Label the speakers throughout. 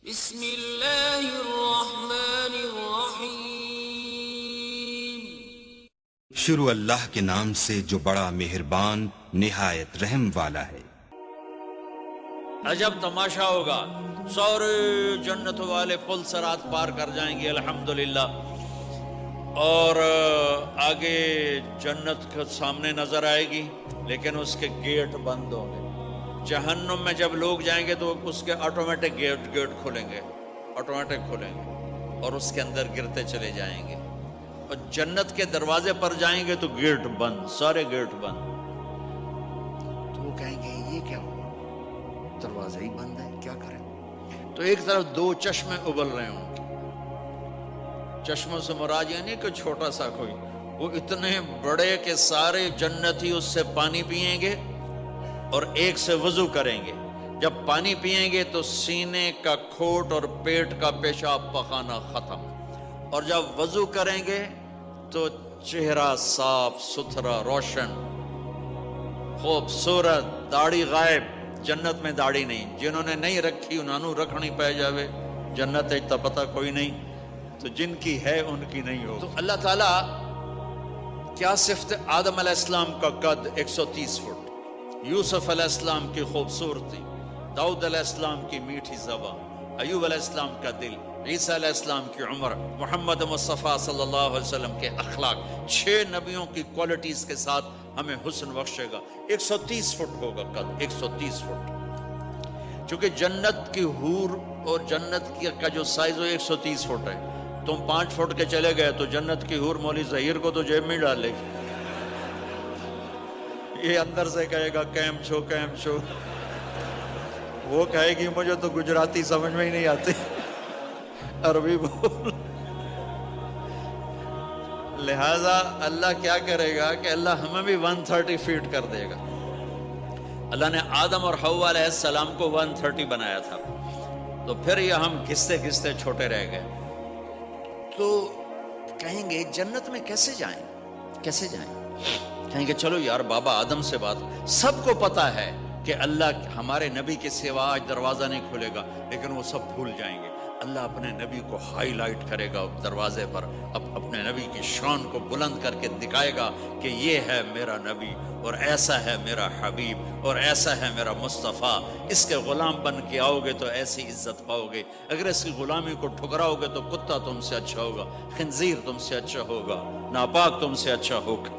Speaker 1: بسم اللہ الرحمن الرحیم۔
Speaker 2: شروع اللہ کے نام سے جو بڑا مہربان نہایت رحم والا ہے۔
Speaker 3: عجب تماشا ہوگا، سورے جنت والے پل صراط پار کر جائیں گے الحمدللہ، اور آگے جنت کے سامنے نظر آئے گی لیکن اس کے گیٹ بند ہوں گے۔ جہنم میں جب لوگ جائیں گے تو اس کے آٹومیٹک گیٹ کھولیں گے، آٹومیٹک کھولیں گے اور اس کے اندر گرتے چلے جائیں گے، اور جنت کے دروازے پر جائیں گے تو گیٹ بند، سارے گیٹ بند۔ تو وہ کہیں گے یہ کیا ہوا، دروازہ ہی بند ہے، کیا کریں؟ تو ایک طرف دو چشمے ابل رہے ہوں گے، چشموں سے مراد یہ نہیں کہ چھوٹا سا کوئی، وہ اتنے بڑے کہ سارے جنتی اس سے پانی پئیں گے اور ایک سے وضو کریں گے۔ جب پانی پئیں گے تو سینے کا کھوٹ اور پیٹ کا پیشاب پخانا ختم، اور جب وضو کریں گے تو چہرہ صاف ستھرا روشن خوبصورت، داڑھی غائب۔ جنت میں داڑھی نہیں، جنہوں نے نہیں رکھی انہوں رکھنی پہ جاوے، جنت تا پتہ کوئی نہیں، تو جن کی ہے ان کی نہیں ہو۔ تو اللہ تعالیٰ کیا صفت آدم علیہ السلام کا قد 130 فٹ، یوسف علیہ السلام کی خوبصورتی، داؤد علیہ السلام کی میٹھی زبان، ایوب علیہ السلام کا دل، عیسیٰ علیہ السلام کی عمر، محمد مصطفیٰ صلی اللہ علیہ وسلم کے اخلاق، 6 نبیوں کی کوالٹیز کے ساتھ ہمیں حسن بخشے گا۔ 130 فٹ ہوگا قد، 130 فٹ، چونکہ جنت کی حور اور جنت کا جو سائز ہو 130 فٹ ہے۔ تم 5 فٹ کے چلے گئے تو جنت کی حور مولی ظہیر کو تو جیب میں ڈال لے گی، یہ اندر سے کہے گا کیم چھو کیم چھو، وہ کہے گی مجھے تو گجراتی سمجھ میں ہی نہیں آتی، عربی بول۔ لہذا اللہ کیا کرے گا کہ اللہ ہمیں بھی 130 فیٹ کر دے گا۔ اللہ نے آدم اور حوا علیہ السلام کو 130 بنایا تھا، تو پھر یہ ہم گھستے گھستے چھوٹے رہ گئے۔ تو کہیں گے جنت میں کیسے جائیں، کیسے جائیں؟ کہیں گے چلو یار بابا آدم سے بات، سب کو پتا ہے کہ اللہ ہمارے نبی کے سوا آج دروازہ نہیں کھلے گا، لیکن وہ سب بھول جائیں گے۔ اللہ اپنے نبی کو ہائی لائٹ کرے گا دروازے پر، اپنے نبی کی شان کو بلند کر کے دکھائے گا کہ یہ ہے میرا نبی، اور ایسا ہے میرا حبیب، اور ایسا ہے میرا مصطفیٰ۔ اس کے غلام بن کے آؤ گے تو ایسی عزت پاؤ گے، اگر اس کی غلامی کو ٹھکراؤ گے تو کتا تم سے اچھا ہوگا، خنزیر تم سے اچھا ہوگا، ناپاک تم سے اچھا ہوگا۔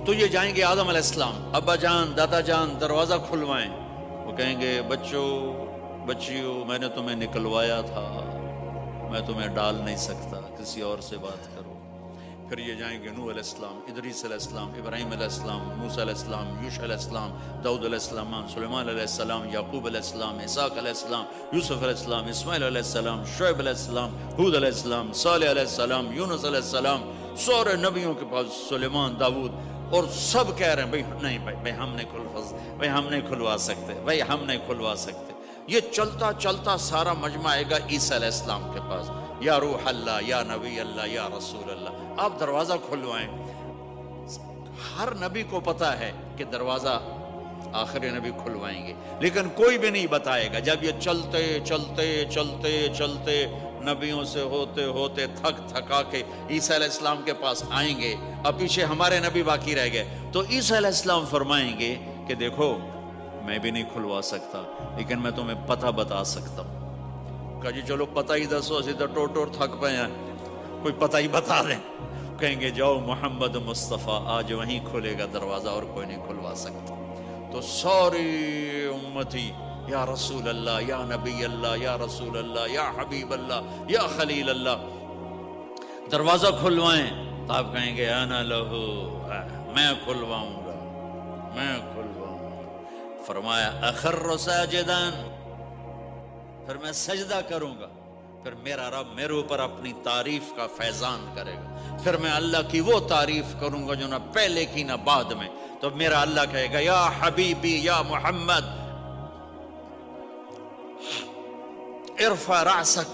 Speaker 3: تو یہ جائیں گے آدم علیہ السلام، ابا جان دادا جان دروازہ کھلوائیں، وہ کہیں گے بچوں بچیوں میں نے تمہیں نکلوایا تھا، میں تمہیں ڈال نہیں سکتا، کسی اور سے بات کرو۔ پھر یہ جائیں گے نوح علیہ السلام، ادریس علیہ السلام، ابراہیم علیہ السلام، موسیٰ علیہ السلام، یوشع علیہ السلام، داؤد علیہ السلام، سلیمان علیہ السلام، یعقوب علیہ السلام، اسحاق علیہ السلام، یوسف علیہ السلام، اسماعیل علیہ السلام، شعیب علیہ السلام، ہود علیہ السلام، صالح علیہ السلام، یونس علیہ السلام، سارے نبیوں کے پاس، سلیمان، داؤد، اور سب کہہ رہے ہیں بھئی نہیں بھئی ہم نہیں کھلوا سکتے، بھئی ہم نہیں کھلوا سکتے۔ یہ چلتا چلتا سارا مجمع آئے گا عیسیٰ علیہ السلام کے پاس، یا روح اللہ، یا نبی اللہ، یا رسول اللہ، آپ دروازہ کھلوائیں۔ ہر نبی کو پتا ہے کہ دروازہ آخری نبی کھلوائیں گے، لیکن کوئی بھی نہیں بتائے گا۔ جب یہ چلتے چلتے چلتے چلتے نبیوں سے ہوتے ہوتے تھک تھکا کے عیسیٰ علیہ السلام کے پاس آئیں گے، اب پیچھے ہمارے نبی باقی رہ گئے، تو عیسیٰ علیہ السلام فرمائیں گے کہ دیکھو میں بھی نہیں کھلوا سکتا، لیکن میں تمہیں پتہ بتا سکتا ہوں۔ کہا جی چلو پتہ ہی دسو، اسی تو ٹور تھک پے ہیں، کوئی پتہ ہی بتا دیں۔ کہیں گے جاؤ محمد مصطفیٰ، آج وہیں کھلے گا دروازہ اور کوئی نہیں کھلوا سکتا۔ تو ساری امتی یا رسول اللہ، یا نبی اللہ، یا رسول اللہ، یا حبیب اللہ، یا خلیل اللہ، دروازہ کھلوائیں۔ تو آپ کہیں گے انا لہو، میں کھلواؤں گا، میں کھلواؤں گا۔ فرمایا اخر ساجدان، پھر میں سجدہ کروں گا، پھر میرا رب میرے اوپر اپنی تعریف کا فیضان کرے گا، پھر میں اللہ کی وہ تعریف کروں گا جو نہ پہلے کی نہ بعد میں۔ تو میرا اللہ کہے گا یا حبیبی یا محمد ارفع رأسک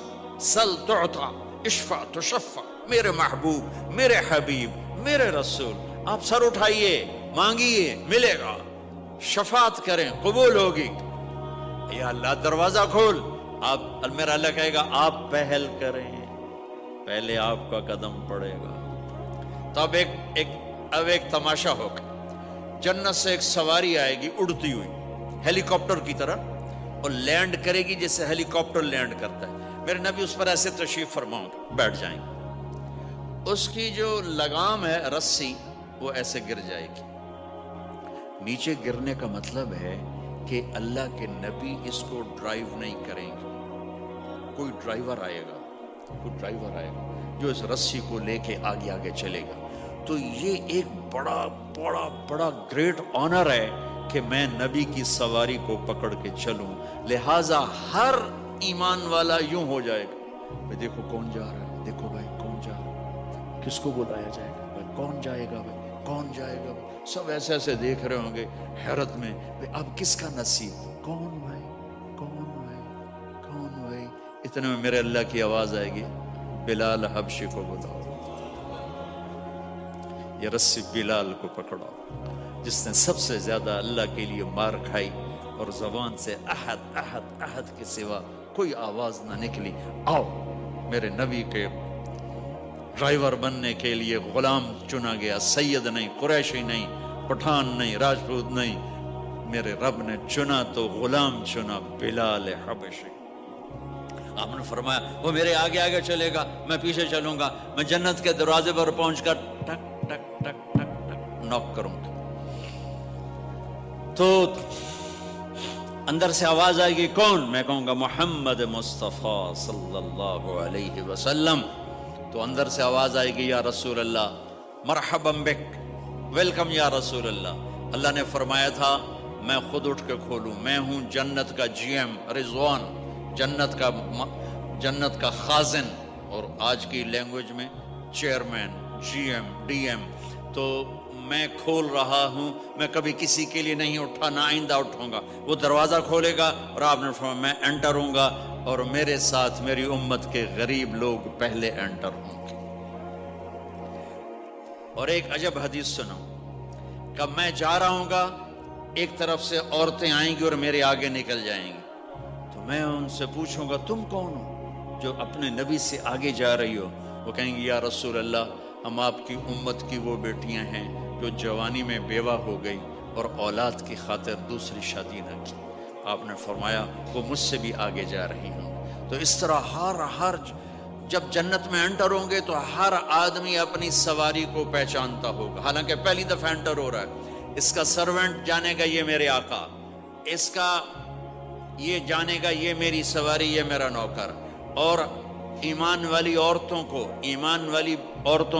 Speaker 3: سل تعطا اشفع تشفع، میرے محبوب، میرے حبیب، میرے رسول، آپ سر اٹھائیے، مانگیے، ملے گا، شفاعت کریں، قبول ہوگی۔ یا اللہ دروازہ کھول، آپ میرا اللہ کہے گا آپ پہل کریں، پہلے آپ کا قدم پڑے گا. تو اب ایک تماشا ہوگا. جنت سے ایک سواری آئے گی اڑتی ہوئی ہیلی کاپٹر کی طرح اور لینڈ کرے گی جیسے ہیلی کاپٹر لینڈ کرتا ہے. میرے نبی اس پر ایسے تشریف فرماؤں گے، بیٹھ جائیں گے. اس کی جو لگام ہے رسی وہ ایسے گر جائے گی. نیچے گرنے کا مطلب ہے کہ اللہ کے نبی اس کو ڈرائیو نہیں کریں گے. کوئی ڈرائیور آئے گا جو اس رسی کو لے کے آگے آگے چلے گا. تو یہ ایک بڑا بڑا بڑا گریٹ آنر ہے کہ میں نبی کی سواری کو پکڑ کے چلوں. لہٰذا ہر ایمان والا یوں ہو جائے گا، بھائی دیکھو کون جا رہا ہے، دیکھو بھائی کون جا رہا ہے، کس کو بلایا جائے گا، بھائی کون جائے گا، بھائی کون جائے گا. سب ایسے ایسے دیکھ رہے ہوں گے حیرت میں، بھائی اب کس کا نصیب، کون بھائی کون بھائی کون بھائی. اتنے میں میرے اللہ کی آواز آئے گی، بلال حبشی کو بلاؤ. یہ رسی بلال کو پکڑاؤ جس نے سب سے زیادہ اللہ کے لیے مار کھائی اور زبان سے احد احد احد کے سوا کوئی آواز نہ نکلی. آؤ میرے نبی کے ڈرائیور بننے کے لیے غلام چنا گیا. سید نہیں، قریشی نہیں، پٹھان نہیں، راجپوت نہیں، میرے رب نے چنا تو غلام چنا، بلال حبشی. آپ نے فرمایا وہ میرے آگے آگے چلے گا، میں پیچھے چلوں گا. میں جنت کے دروازے پر پہنچ کر ٹک ٹک ٹک ٹک ٹک نوک کروں گا. تو اندر سے آواز آئے گی، کون؟ میں کہوں گا محمد مصطفیٰ صلی اللہ علیہ وسلم. تو اندر سے آواز آئے گی، یا رسول اللہ، مرحبا بک، ویلکم یا رسول اللہ. اللہ نے فرمایا تھا میں خود اٹھ کے کھولوں. میں ہوں جنت کا جی ایم رضوان، جنت کا خازن، اور آج کی لینگویج میں chairman, G M, D M. تو میں کھول رہا ہوں، میں کبھی کسی کے لیے نہیں اٹھا، نہ آئندہ اٹھوں گا. وہ دروازہ کھولے گا اور آپ نے فرمایا میں انٹر ہوں گا اور میرے ساتھ میری امت کے غریب لوگ پہلے انٹر ہوں گے. اور ایک عجب حدیث سنو، کہ میں جا رہا ہوں گا، ایک طرف سے عورتیں آئیں گی اور میرے آگے نکل جائیں گی. تو میں ان سے پوچھوں گا تم کون ہو جو اپنے نبی سے آگے جا رہی ہو؟ وہ کہیں گی یا رسول اللہ ہم آپ کی امت کی وہ بیٹیاں ہیں جو جوانی میں بیوہ ہو گئی اور اولاد کی خاطر دوسری شادی نہ کی. آپ نے فرمایا وہ مجھ سے بھی آگے جا رہی ہوں. تو اس طرح ہر جب جنت میں انٹر ہوں گے تو ہر آدمی اپنی سواری کو پہچانتا ہوگا. حالانکہ پہلی دفعہ انٹر ہو رہا ہے. اس کا سرونٹ جانے گا یہ میرے آقا، اس کا یہ جانے گا یہ میری سواری، یہ میرا نوکر. اور ایمان والی عورتوں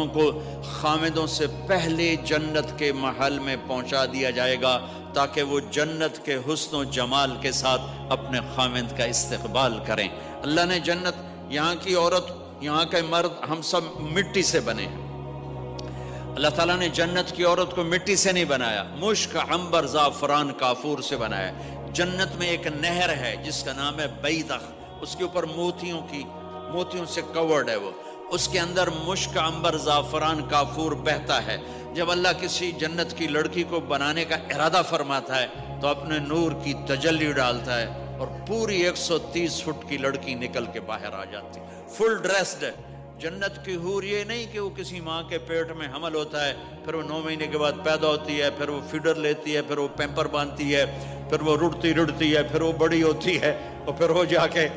Speaker 3: کو خامدوں سے پہلے جنت کے محل میں پہنچا دیا جائے گا تاکہ وہ جنت کے حسن و جمال کے ساتھ اپنے خامد کا استقبال کریں. اللہ نے جنت، یہاں کی عورت، یہاں کے مرد، ہم سب مٹی سے بنے ہیں. اللہ تعالیٰ نے جنت کی عورت کو مٹی سے نہیں بنایا، مشک، عنبر، زعفران، کافور سے بنایا. جنت میں ایک نہر ہے جس کا نام ہے بیدخ، اس کے اوپر موتیوں سے کورڈ ہے. وہ اس کے اندر مشک، عنبر، زعفران، کافور بہتا ہے. جب اللہ کسی جنت کی لڑکی کو بنانے کا ارادہ فرماتا ہے تو اپنے نور کی تجلی ڈالتا ہے اور پوری 130 فٹ کی لڑکی نکل کے باہر آ جاتی، فل ڈریسڈ ہے. جنت کی حور یہ نہیں کہ وہ کسی ماں کے پیٹ میں حمل ہوتا ہے، پھر وہ 9 مہینے کے بعد پیدا ہوتی ہے، پھر وہ فیڈر لیتی ہے، پھر وہ پیمپر باندھتی ہے، پھر وہ رڑتی ہے، پھر وہ بڑی ہوتی ہے اور پھر وہ جا کے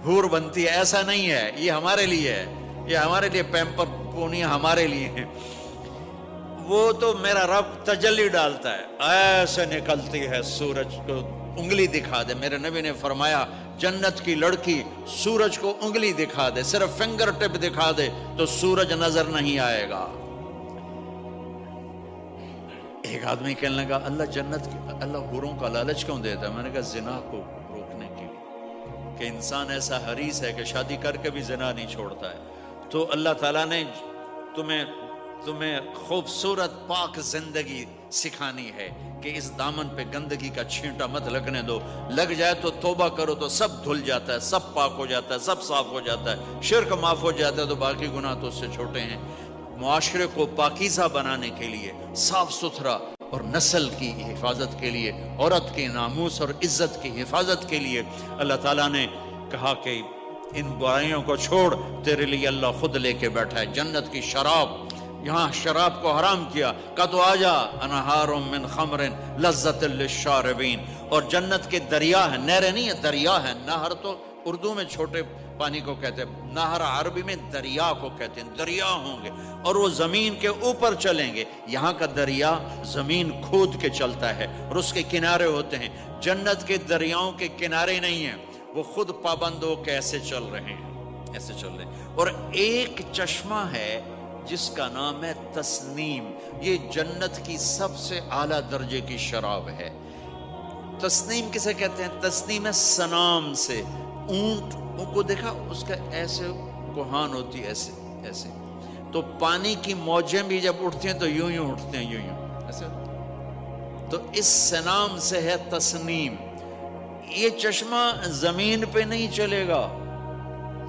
Speaker 3: حور بنتی ہے. ایسا نہیں ہے، یہ ہمارے لیے ہے، یہ ہمارے لیے پیمپر پونیاں ہمارے لیے ہیں. وہ تو میرا رب تجلی ڈالتا ہے، ایسے نکلتی ہے سورج کو انگلی دکھا دے. میرے نبی نے فرمایا جنت کی لڑکی سورج کو انگلی دکھا دے، صرف فنگر ٹپ دکھا دے تو سورج نظر نہیں آئے گا. ایک آدمی کہنے لگا اللہ حوروں کا لالچ کیوں دیتا ہے؟ میں نے کہا زنا کو روکنے کے لیے، کہ انسان ایسا حریص ہے کہ شادی کر کے بھی زنا نہیں چھوڑتا ہے. تو اللہ تعالیٰ نے تمہیں خوبصورت پاک زندگی سکھانی ہے کہ اس دامن پہ گندگی کا چھینٹا مت لگنے دو. لگ جائے تو توبہ کرو تو سب دھل جاتا ہے، سب پاک ہو جاتا ہے، سب صاف ہو جاتا ہے، شرک معاف ہو جاتا ہے تو باقی گناہ تو اس سے چھوٹے ہیں. معاشرے کو پاکیزہ بنانے کے لیے، صاف ستھرا، اور نسل کی حفاظت کے لیے، عورت کے ناموس اور عزت کی حفاظت کے لیے اللہ تعالیٰ نے کہا کہ ان برائیوں کو چھوڑ، تیرے لیے اللہ خود لے کے بیٹھا ہے جنت کی شراب، یہاں شراب کو حرام کیا، کہا تو آجا انہار من خمر لذت للشاربین، اور جنت کے دریا ہیں، نہریں نہیں ہیں، دریا ہیں، نہر تو اردو میں چھوٹے پانی کو کہتے ہیں، نہر عربی میں دریا کو کہتے ہیں، دریا ہوں گے اور وہ زمین کے اوپر چلیں گے، یہاں کا دریا زمین کھود کے چلتا ہے اور اس کے کنارے ہوتے ہیں، جنت کے دریاؤں کے کنارے نہیں ہیں، وہ خود پابند ہو کے ایسے چل رہے ہیں، ایسے چل رہے ہیں، اور ایک چشمہ ہے جس کا نام ہے تسنیم، یہ جنت کی سب سے اعلیٰ درجے کی شراب ہے۔ تسنیم کسے کہتے ہیں؟ تسنیم ہے سنام سے، اونٹ کو دیکھا اس کا ایسے کوہان ہوتی ہے، ایسے ایسے، تو پانی کی موجیں بھی جب اٹھتی ہیں تو یوں یوں اٹھتے ہیں، یوں یوں ایسے، تو اس سنام سے ہے تسنیم۔ یہ چشمہ زمین پہ نہیں چلے گا،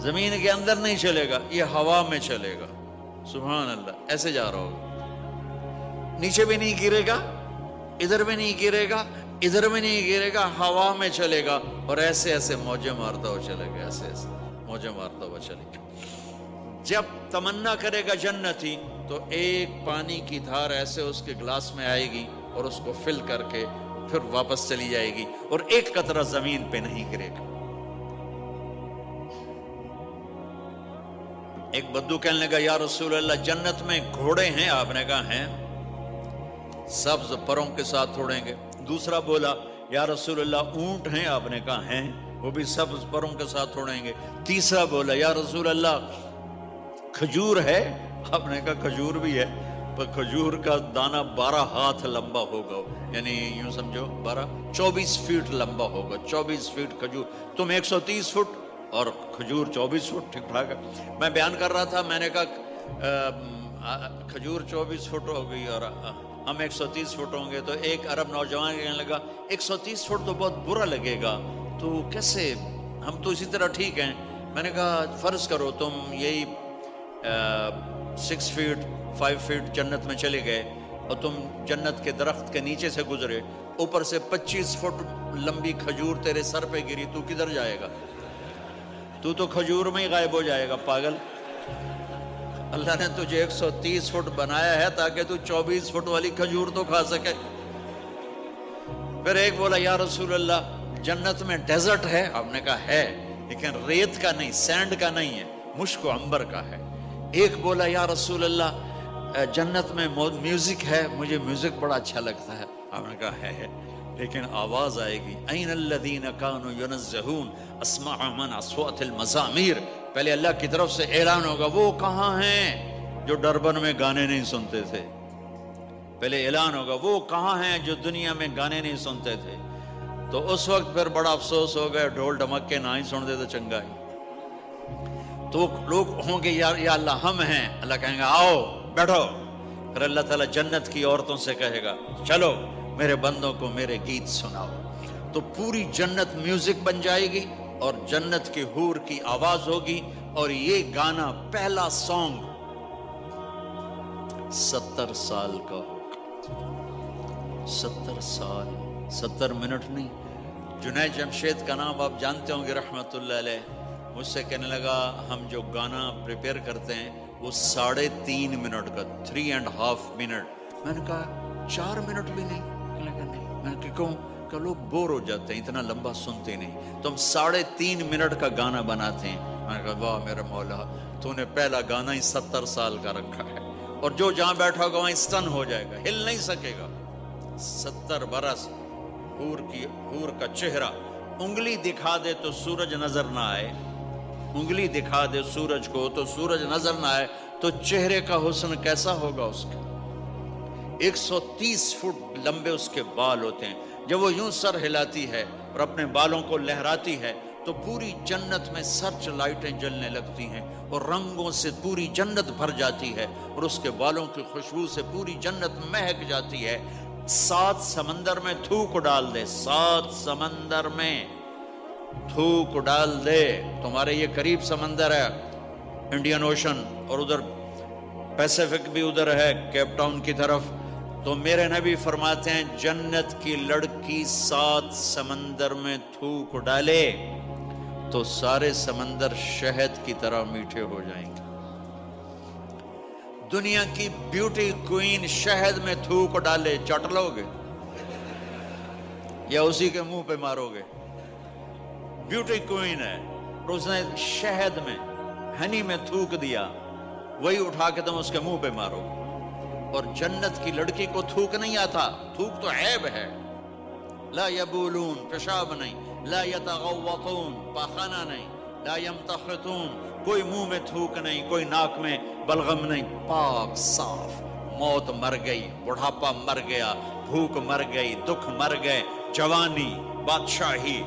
Speaker 3: زمین کے اندر نہیں چلے گا، یہ ہوا میں چلے گا، سبحان اللہ، ایسے جا رہا ہوگا، نیچے بھی نہیں گرے گا، ادھر بھی نہیں گرے گا، ادھر بھی نہیں گرے گا، ہوا میں چلے گا اور ایسے ایسے موجیں مارتا ہوا چلے گا، ایسے ایسے موجیں مارتا ہوا چلے گا۔ جب تمنا کرے گا جنتی تو ایک پانی کی دھار ایسے اس کے گلاس میں آئے گی اور اس کو فل کر کے پھر واپس چلی جائے گی اور ایک قطرہ زمین پہ نہیں گرے گا۔ ایک بدو کہنے لگا یا رسول اللہ جنت میں گھوڑے ہیں؟ آپ نے کہا ہیں، سبز پروں کے ساتھ اڑیں گے۔ دوسرا بولا یا رسول اللہ اونٹ ہیں؟ آپ نے کہا ہیں، وہ بھی سبز پروں کے ساتھ اڑیں گے۔ تیسرا بولا یا رسول اللہ کھجور ہے؟ آپ نے کہا کھجور بھی ہے، پر کھجور کا دانہ 12 ہاتھ لمبا ہوگا، یعنی یوں سمجھو 24 فٹ لمبا ہوگا، 24 فٹ کھجور، تم 130 فٹ اور کھجور 24 فٹ، ٹھیک ٹھاک ہے۔ میں بیان کر رہا تھا، میں نے کہا کھجور 24 فٹ ہو گئی اور ہم 130 فٹ ہوں گے، تو ایک عرب نوجوان کہنے لگا 130 فٹ تو بہت برا لگے گا، تو کیسے، ہم تو اسی طرح ٹھیک ہیں۔ میں نے کہا فرض کرو تم یہی 6 فٹ 5 فٹ جنت میں چلے گئے اور تم جنت کے درخت کے نیچے سے گزرے، اوپر سے 25 فٹ لمبی کھجور تیرے سر پہ گری، تو کدھر جائے گا؟ تو کھجور میں ہی غائب ہو جائے گا، پاگل۔ اللہ نے تجھے 130 فٹ بنایا ہے تاکہ تو 24 فٹ والی کھجور تو کھا سکے۔ پھر ایک بولا یا رسول اللہ جنت میں ڈیزرٹ ہے؟ آپ نے کہا ہے، لیکن ریت کا نہیں، سینڈ کا نہیں ہے، مشک و عنبر کا ہے۔ ایک بولا یا رسول اللہ جنت میں میوزک ہے؟ مجھے میوزک بڑا اچھا لگتا ہے۔ آپ نے کہا ہے، لیکن آواز آئے گی این الذین کانوا ینزہون اسمع من اصوات المزامیر، پہلے اللہ کی طرف سے اعلان ہوگا وہ کہاں ہیں جو ڈربن میں گانے نہیں سنتے تھے، پہلے اعلان ہوگا وہ کہاں ہیں جو دنیا میں گانے نہیں سنتے تھے، تو اس وقت پھر بڑا افسوس ہوگا، ڈھول ڈھمک کے نہ ہی سن دے تو چنگا ہی۔ تو لوگ ہوں گے یا اللہ ہم ہیں، اللہ کہیں گا آؤ بیٹھو، پھر اللہ تعالیٰ جنت کی عورتوں سے کہے گا چلو میرے بندوں کو میرے گیت سناؤ، تو پوری جنت میوزک بن جائے گی اور جنت کی حور کی آواز ہوگی، اور یہ گانا پہلا سانگ 70 سال کا ہوگا، 70 سال، 70 منٹ نہیں۔ جنید جمشید کا نام آپ جانتے ہوں گے رحمت اللہ علیہ، مجھ سے کہنے لگا ہم جو گانا پریپیئر کرتے ہیں وہ 3.5 منٹ کا، 3.5 منٹ۔ میں نے کہا 4 منٹ بھی نہیں؟ میں نے کہا کہ لوگ بور ہو جاتے ہیں، اتنا لمبا سنتے نہیں، تو ہم 3.5 منٹ کا گانا بناتے ہیں۔ میں نے کہا واہ میرا مولا، تو نے پہلا گانا ہی 70 سال کا رکھا ہے، اور جو جہاں بیٹھا ہوگا وہیں اسٹن ہو جائے گا، ہل نہیں سکے گا۔ 70 برس حور کا چہرہ، انگلی دکھا دے تو سورج نظر نہ آئے، انگلی دکھا دے سورج کو تو سورج نظر نہ آئے، تو چہرے کا حسن کیسا ہوگا اس کا؟ 130 فٹ لمبے اس کے بال ہوتے ہیں، جب وہ یوں سر ہلاتی ہے اور اپنے بالوں کو لہراتی ہے تو پوری جنت میں سرچ لائٹیں جلنے لگتی ہیں اور رنگوں سے پوری جنت بھر جاتی ہے، اور اس کے بالوں کی خوشبو سے پوری جنت مہک جاتی ہے۔ 7 سمندر میں تھوک ڈال دے، 7 سمندر میں تھوک ڈال دے، تمہارے یہ قریب سمندر ہے انڈین اوشن، اور ادھر پیسیفک بھی ادھر ہے کیپ ٹاؤن کی طرف، تو میرے نبی فرماتے ہیں جنت کی لڑکی 7 سمندر میں تھوک ڈالے تو سارے سمندر شہد کی طرح میٹھے ہو جائیں گے۔ دنیا کی بیوٹی کوئین شہد میں تھوک ڈالے چٹ لو گے یا اسی کے منہ پہ مارو گے؟ بیوٹی کوئین ہے، اس نے شہد میں ہنی میں تھوک دیا، وہی اٹھا کے تم اس کے منہ پہ مارو گے۔ اور جنت کی لڑکی کو تھوک نہیں آتا، تھوک تو عیب ہے۔ لا یبولون، پیشاب نہیں، لا یتغوطون، پاخانہ نہیں، لا یمتخطون، کوئی منہ میں تھوک نہیں، کوئی ناک میں بلغم نہیں، پاک صاف۔ موت مر گئی، بڑھاپا مر گیا، بھوک مر گئی، دکھ مر گئے، جوانی، بادشاہی،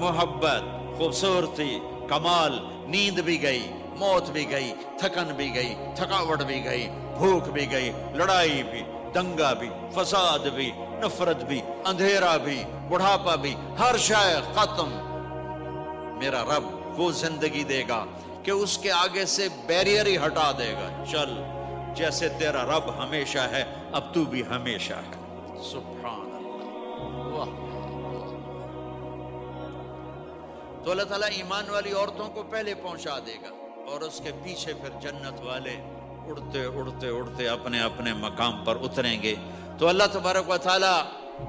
Speaker 3: محبت، خوبصورتی، کمال، نیند بھی گئی، موت بھی گئی، تھکن بھی گئی، تھکاوٹ بھی گئی، بھوک بھی گئی، لڑائی بھی، دنگا بھی، فساد بھی، نفرت بھی، اندھیرا بھی، بڑھاپا بھی، ہر شے ختم۔ میرا رب وہ زندگی دے گا کہ اس کے آگے سے بیریئر ہی ہٹا دے گا، چل جیسے تیرا رب ہمیشہ ہے اب تو بھی ہمیشہ ہے۔ سبحان اللہ، واہ۔ تو اللہ تعالیٰ ایمان والی عورتوں کو پہلے پہنچا دے گا اور اس کے پیچھے پھر جنت والے اڑتے اڑتے اڑتے اپنے اپنے مقام پر اتریں گے۔ تو اللہ تبارک و تعالیٰ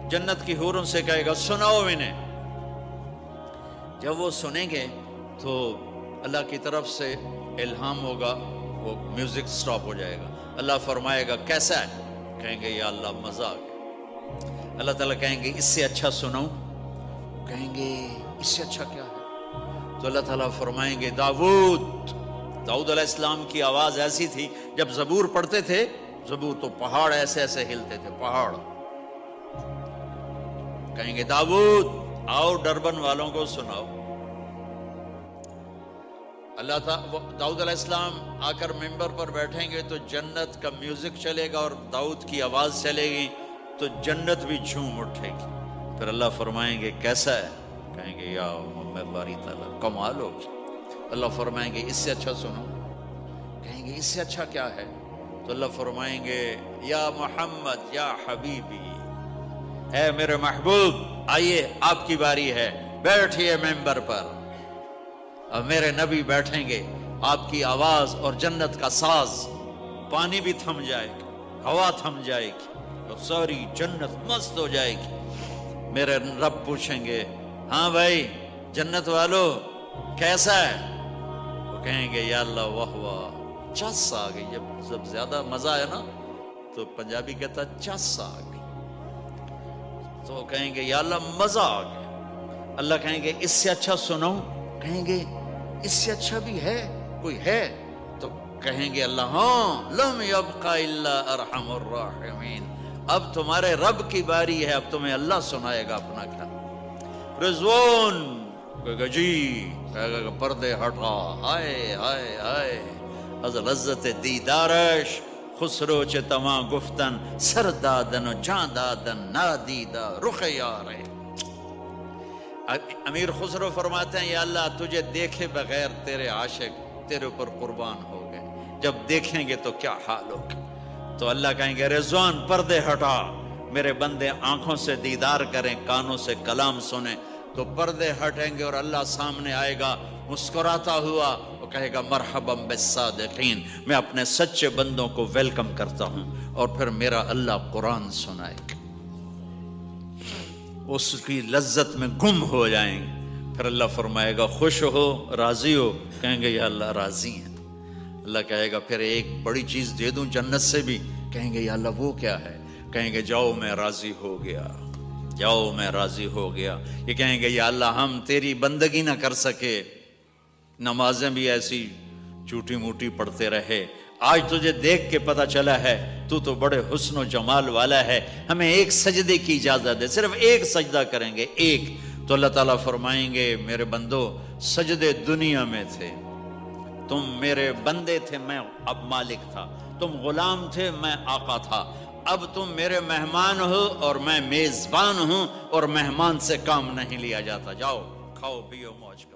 Speaker 3: جنت کی حوروں سے کہے گا سناؤ انہیں۔ جب وہ سنیں گے تو اللہ کی طرف سے الہام ہوگا، وہ میوزک سٹاپ ہو جائے گا۔ اللہ فرمائے گا کیسا ہے؟ کہیں گے یا اللہ مزہ آ گیا۔ اللہ تعالیٰ کہیں گے اس سے اچھا سناؤں؟ کہیں گے اس سے اچھا کیا ہے؟ تو اللہ تعالیٰ فرمائیں گے داؤد علیہ السلام کی آواز ایسی تھی، جب زبور پڑھتے تھے، زبور تو پہاڑ ایسے ایسے ہلتے تھے، پہاڑ۔ کہیں گے داؤد آؤ ڈربن والوں کو سناؤ۔ اللہ تعالیٰ داؤد علیہ السلام آ کر ممبر پر بیٹھیں گے تو جنت کا میوزک چلے گا اور داؤد کی آواز چلے گی تو جنت بھی جھوم اٹھے گی۔ پھر اللہ فرمائیں گے کیسا ہے؟ کہیں گے یا محمد باری تعالیٰ کمال ہوگی۔ اللہ فرمائیں گے اس سے اچھا سنو؟ کہیں گے اس سے اچھا کیا ہے؟ تو اللہ فرمائیں گے یا محمد یا حبیبی، اے میرے محبوب آئیے آپ کی باری ہے، بیٹھیے ممبر پر۔ اب میرے نبی بیٹھیں گے، آپ کی آواز اور جنت کا ساز، پانی بھی تھم جائے گا، ہوا تھم جائے گی اور ساری جنت مست ہو جائے گی۔ میرے رب پوچھیں گے ہاں بھائی جنت والو کیسا ہے؟ وہ کہیں گے یا اللہ واہ واہ، چس آ گئی۔ جب زیادہ مزہ ہے نا تو پنجابی کہتا چس آ گئی، تو کہیں گے یا اللہ مزہ آ گیا۔ اللہ کہیں گے اس سے اچھا سنو؟ کہیں گے اس سے اچھا بھی ہے کوئی ہے؟ تو کہیں گے اللہ ہاں لم یبقى الا ارحم الراحمین، اب تمہارے رب کی باری ہے، اب تمہیں اللہ سنائے گا اپنا کیا۔ رضوان کہے گا جی، کہے گا پردے ہٹا، ہائے ہائے ہائے از لذت دیدارش خسرو چه تما گفتن سر دادن و جان دادن نادیدہ رخ یارے۔ امیر خسرو فرماتے ہیں یا اللہ تجھے دیکھے بغیر تیرے عاشق تیرے اوپر قربان ہو گئے، جب دیکھیں گے تو کیا حال ہوگا۔ تو اللہ کہیں گے رضوان پردے ہٹا، میرے بندے آنکھوں سے دیدار کریں، کانوں سے کلام سنیں، تو پردے ہٹیں گے اور اللہ سامنے آئے گا مسکراتا ہوا، وہ کہے گا مرحبا بالصادقین، میں اپنے سچے بندوں کو ویلکم کرتا ہوں۔ اور پھر میرا اللہ قرآن سنائے گا، اس کی لذت میں گم ہو جائیں گے۔ پھر اللہ فرمائے گا خوش ہو، راضی ہو؟ کہیں گے یا اللہ راضی ہیں۔ اللہ کہے گا پھر ایک بڑی چیز دے دوں جنت سے بھی؟ کہیں گے یا اللہ وہ کیا ہے؟ کہیں گے جاؤ میں راضی ہو گیا، جاؤ میں راضی ہو گیا۔ یہ کہیں گے یا اللہ ہم تیری بندگی نہ کر سکے، نمازیں بھی ایسی چوٹی موٹی پڑھتے رہے، آج تجھے دیکھ کے پتہ چلا ہے تو بڑے حسن و جمال والا ہے، ہمیں ایک سجدے کی اجازت ہے، صرف ایک سجدہ کریں گے، ایک۔ تو اللہ تعالیٰ فرمائیں گے میرے بندو سجدے دنیا میں تھے، تم میرے بندے تھے، میں اب مالک تھا، تم غلام تھے، میں آقا تھا، اب تم میرے مہمان ہو اور میں میزبان ہوں، اور مہمان سے کام نہیں لیا جاتا، جاؤ کھاؤ پیو موج کرو۔